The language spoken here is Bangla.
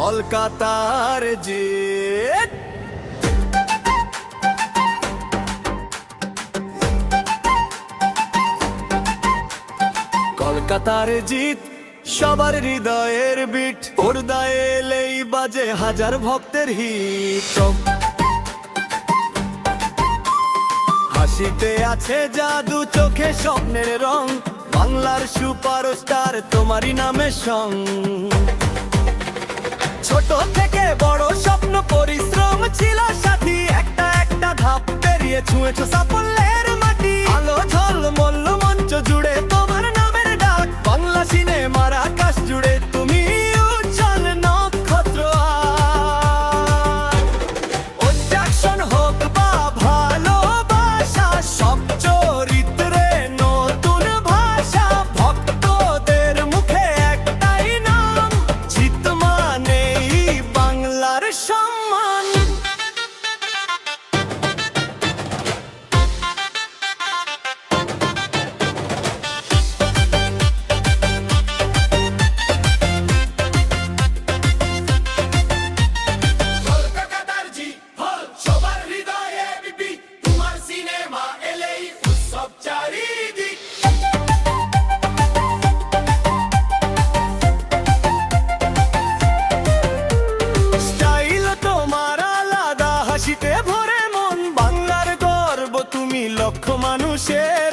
কলকাতার জিত। কলকাতার জিত সবার হৃদয়ের বিট, পর্দায় এলেই বাজে হাজার ভক্তের হিট। হাসিতে আছে জাদু, চোখে স্বপ্নের রং, বাংলার সুপারস্টার তোমারই নামে সং। ছোট থেকে বড় স্বপ্ন পরিশ্রম ছিল সাথী, একটা একটা ধাপ পেরিয়ে ছুঁয়েছো সাফল্যের মাটি। আলো ঝলমল মঞ্চ জুড়ে তোমার নামের ডাক, বাংলা সিনেমার আকাশ জুড়ে তুমি উজ্জ্বল নক্ষত্র। অ্যাকশন হোক বা ভালোবাসা, সব চরিত্রে নতুন ভাষা, ভক্তদের মুখে একটাই নাম, জিত মানেই বাংলার সম্মান। হাসিতে ভরে মন, বাংলার গর্ব তুমি লক্ষ মানুষের।